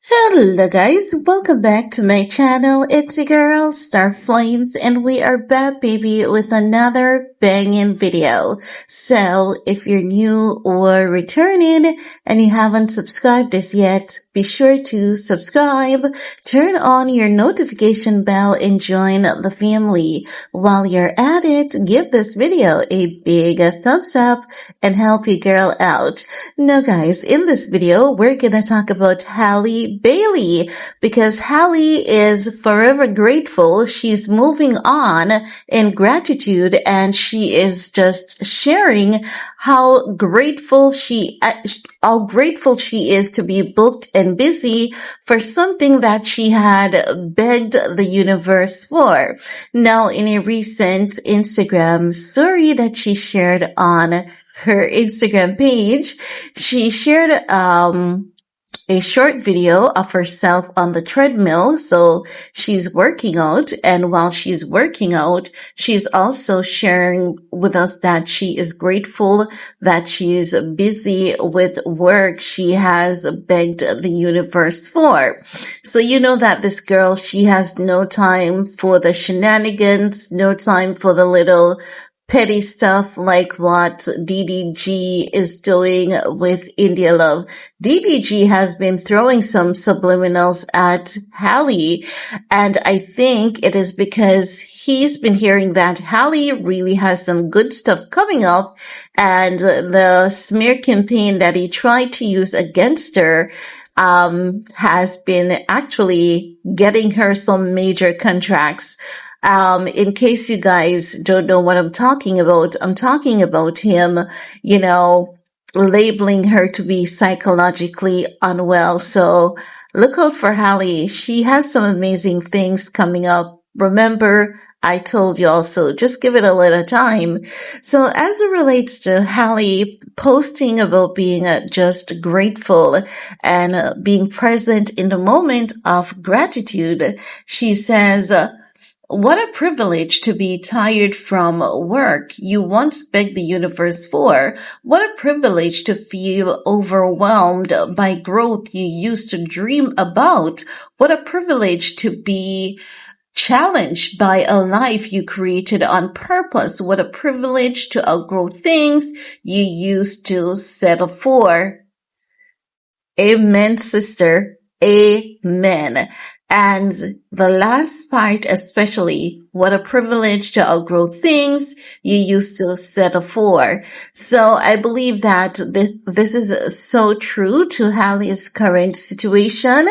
Hello guys, welcome back to my channel. It's your girl Starflames and we are back baby with another banging video. So if you're new or returning and you haven't subscribed this yet, be sure to subscribe, turn on your notification bell and join the family. While you're at it, give this video a big thumbs up and help your girl out. Now guys, in this video, we're gonna talk about Halle Bailey because Halle is forever grateful. She's moving on in gratitude and she is just sharing how grateful she is to be booked and busy for something that she had begged the universe for. Now, in a recent Instagram story that she shared on her Instagram page, she shared a short video of herself on the treadmill. So she's working out, and while she's working out, she's also sharing with us that she is grateful that she's busy with work she has begged the universe for. So you know that this girl, she has no time for the shenanigans, no time for the little petty stuff like what DDG is doing with indialove. DDG has been throwing some subliminals at Halle, and I think it is because he's been hearing that Halle really has some good stuff coming up, and the smear campaign that he tried to use against her has been actually getting her some major contracts. In case you guys don't know what I'm talking about him, labeling her to be psychologically unwell. So look out for Halle. She has some amazing things coming up. Remember, I told you also, just give it a little time. So as it relates to Halle posting about being just grateful and being present in the moment of gratitude, she says, "What a privilege to be tired from work you once begged the universe for. What a privilege to feel overwhelmed by growth you used to dream about. What a privilege to be challenged by a life you created on purpose. What a privilege to outgrow things you used to settle for." Amen, sister. Amen. And the last part especially, what a privilege to outgrow things you used to settle for. So I believe that this is so true to Halle's current situation.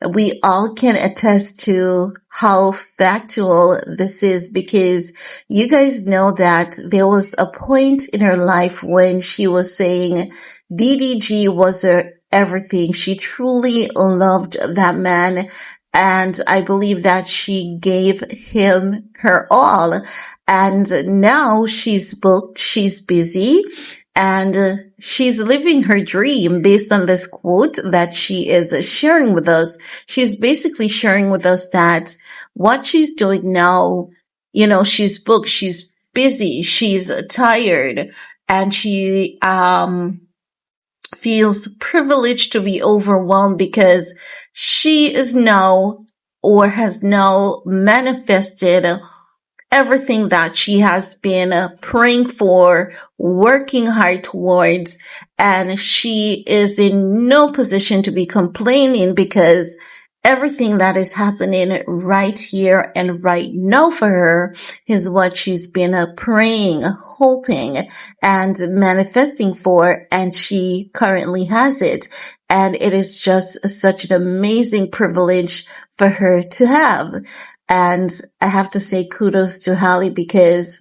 We all can attest to how factual this is because you guys know that there was a point in her life when she was saying DDG was her everything. She truly loved that man. And I believe that she gave him her all. And now she's booked, she's busy, and she's living her dream based on this quote that she is sharing with us. She's basically sharing with us that what she's doing now, she's booked, she's busy, she's tired, and she, feels privileged to be overwhelmed because she is now or has now manifested everything that she has been praying for, working hard towards, and she is in no position to be complaining because everything that is happening right here and right now for her is what she's been praying, hoping, and manifesting for, and she currently has it. And it is just such an amazing privilege for her to have. And I have to say kudos to Halle because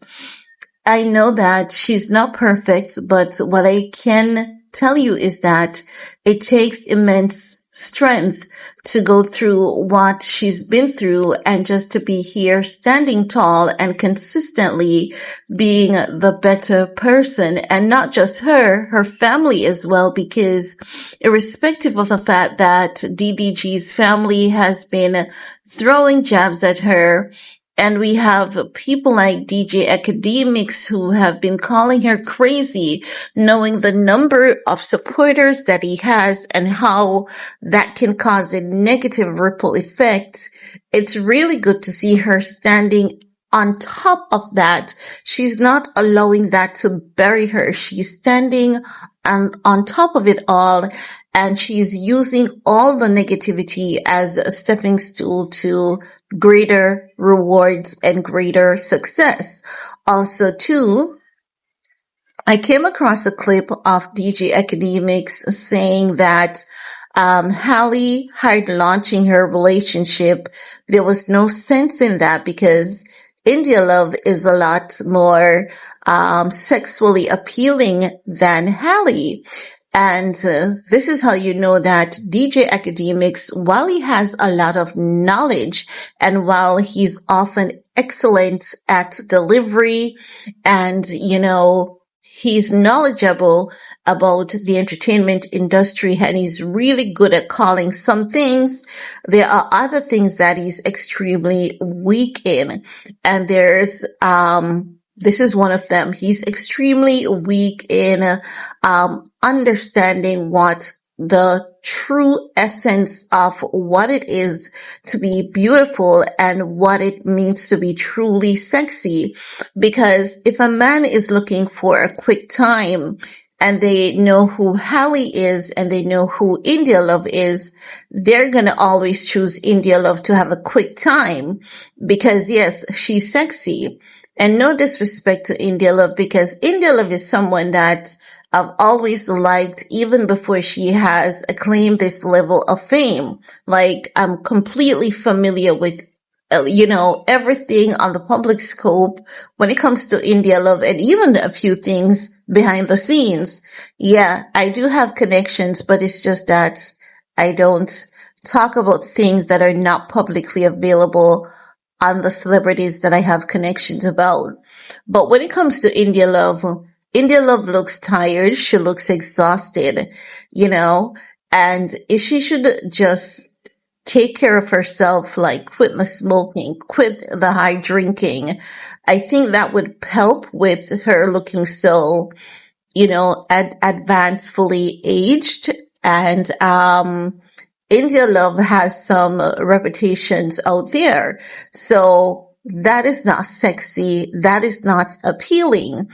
I know that she's not perfect, but what I can tell you is that it takes immense strength to go through what she's been through and just to be here standing tall and consistently being the better person. And not just her family as well, because irrespective of the fact that DDG's family has been throwing jabs at her, And we have people like djakademiks who have been calling her crazy, knowing the number of supporters that he has and how that can cause a negative ripple effect. It's really good to see her standing on top of that. She's not allowing that to bury her. She's standing on top of it all, and she's using all the negativity as a stepping stool to greater rewards and greater success. Also, too, I came across a clip of djakademiks saying that Halle had launching her relationship. There was no sense in that because indialove is a lot more sexually appealing than Halle. And this is how you know that djakademiks, while he has a lot of knowledge and while he's often excellent at delivery and, he's knowledgeable about the entertainment industry and he's really good at calling some things, there are other things that he's extremely weak in. And this is one of them. He's extremely weak in understanding what the true essence of what it is to be beautiful and what it means to be truly sexy. Because if a man is looking for a quick time and they know who Halle is and they know who indialove is, they're going to always choose indialove to have a quick time because yes, she's sexy. And no disrespect to indialove because indialove is someone that I've always liked even before she has acclaimed this level of fame. Like I'm completely familiar with everything on the public scope when it comes to indialove and even a few things behind the scenes. Yeah, I do have connections, but it's just that I don't talk about things that are not publicly available on the celebrities that I have connections about. But when it comes to indialove looks tired. She looks exhausted, and if she should just take care of herself, like quit the smoking, quit the high drinking, I think that would help with her looking so, advanced, fully aged. And, indialove has some reputations out there. So that is not sexy. That is not appealing.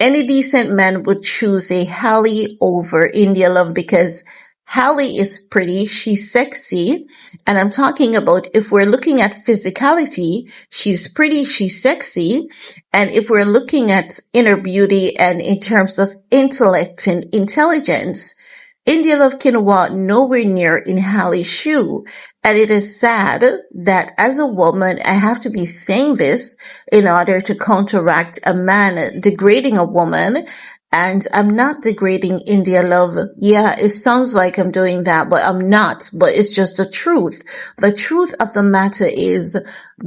Any decent man would choose a Halle over indialove because Halle is pretty, she's sexy, and I'm talking about if we're looking at physicality, she's pretty, she's sexy, and if we're looking at inner beauty and in terms of intellect and intelligence, indialove can walk nowhere near in Halle's shoe. And it is sad that as a woman, I have to be saying this in order to counteract a man degrading a woman. And I'm not degrading indialove. Yeah, it sounds like I'm doing that, but I'm not. But it's just the truth. The truth of the matter is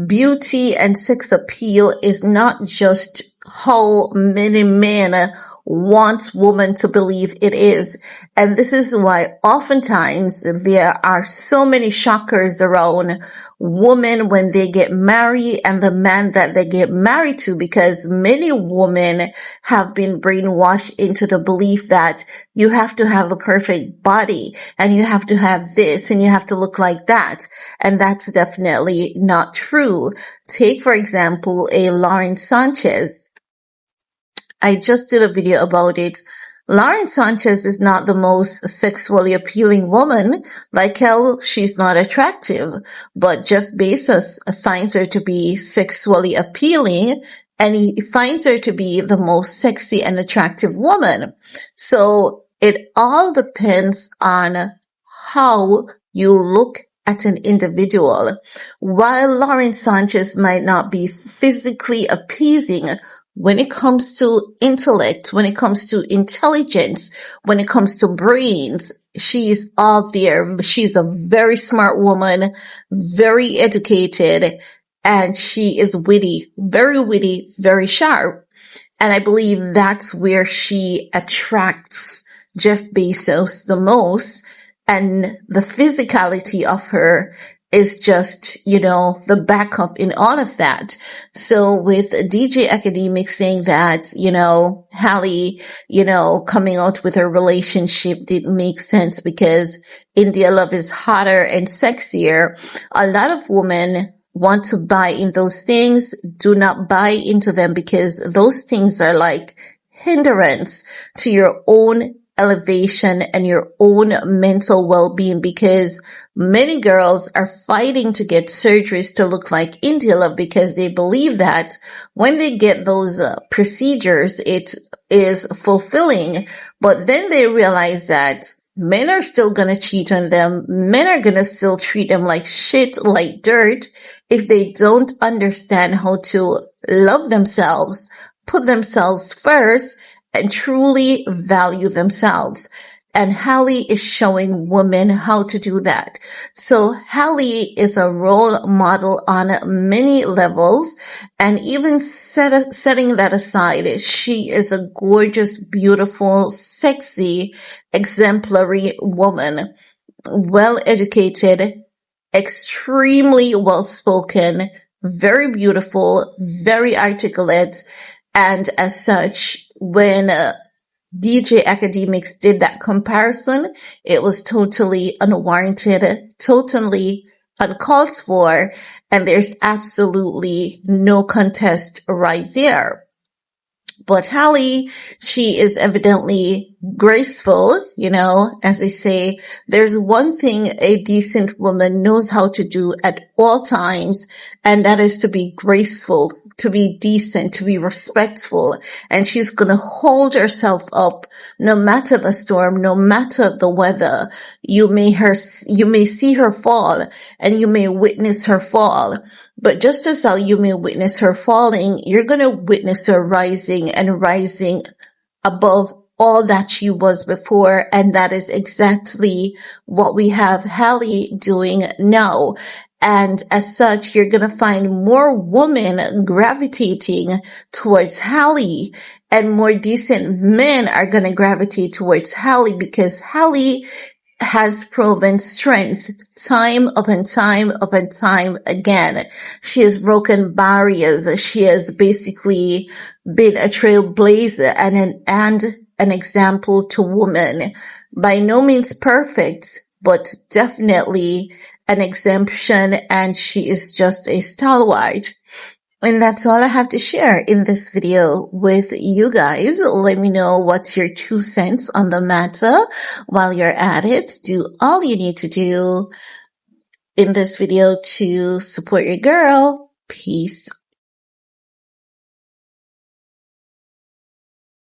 beauty and sex appeal is not just how many men wants women to believe it is. And this is why oftentimes there are so many shockers around women when they get married and the man that they get married to, because many women have been brainwashed into the belief that you have to have a perfect body and you have to have this and you have to look like that. And that's definitely not true. Take, for example, a Lauren Sanchez. I just did a video about it. Lauren Sanchez is not the most sexually appealing woman. Like hell, she's not attractive. But Jeff Bezos finds her to be sexually appealing, and he finds her to be the most sexy and attractive woman. So it all depends on how you look at an individual. While Lauren Sanchez might not be physically appeasing, when it comes to intellect, when it comes to intelligence, when it comes to brains, she's all there. She's a very smart woman, very educated, and she is witty, very sharp. And I believe that's where she attracts Jeff Bezos the most. And the physicality of her is just, the backup in all of that. So with djakademiks saying that, Halle, coming out with her relationship didn't make sense because indialove is hotter and sexier. A lot of women want to buy in those things. Do not buy into them because those things are like hindrance to your own elevation and your own mental well-being, because many girls are fighting to get surgeries to look like indialove because they believe that when they get those procedures, it is fulfilling. But then they realize that men are still going to cheat on them. Men are going to still treat them like shit, like dirt, if they don't understand how to love themselves, put themselves first, and truly value themselves. And Halle is showing women how to do that. So Halle is a role model on many levels. And even setting that aside, she is a gorgeous, beautiful, sexy, exemplary woman. Well educated, extremely well spoken, very beautiful, very articulate. And as such, when djakademiks did that comparison, it was totally unwarranted, totally uncalled for, and there's absolutely no contest right there. But Halle, she is evidently graceful, as they say. There's one thing a decent woman knows how to do at all times, and that is to be graceful, to be decent, to be respectful. And she's going to hold herself up no matter the storm, no matter the weather. You may see her fall and you may witness her fall. But just as how you may witness her falling, you're going to witness her rising and rising above all that she was before. And that is exactly what we have Halle doing now. And as such, you're going to find more women gravitating towards Halle, and more decent men are going to gravitate towards Halle, because Halle has proven strength time upon time upon time again. She has broken barriers. She has basically been a trailblazer and an example to women. By no means perfect, but definitely an exemption, and she is just a stalwart. And that's all I have to share in this video with you guys. Let me know what's your 2 cents on the matter. While you're at it, do all you need to do in this video to support your girl. Peace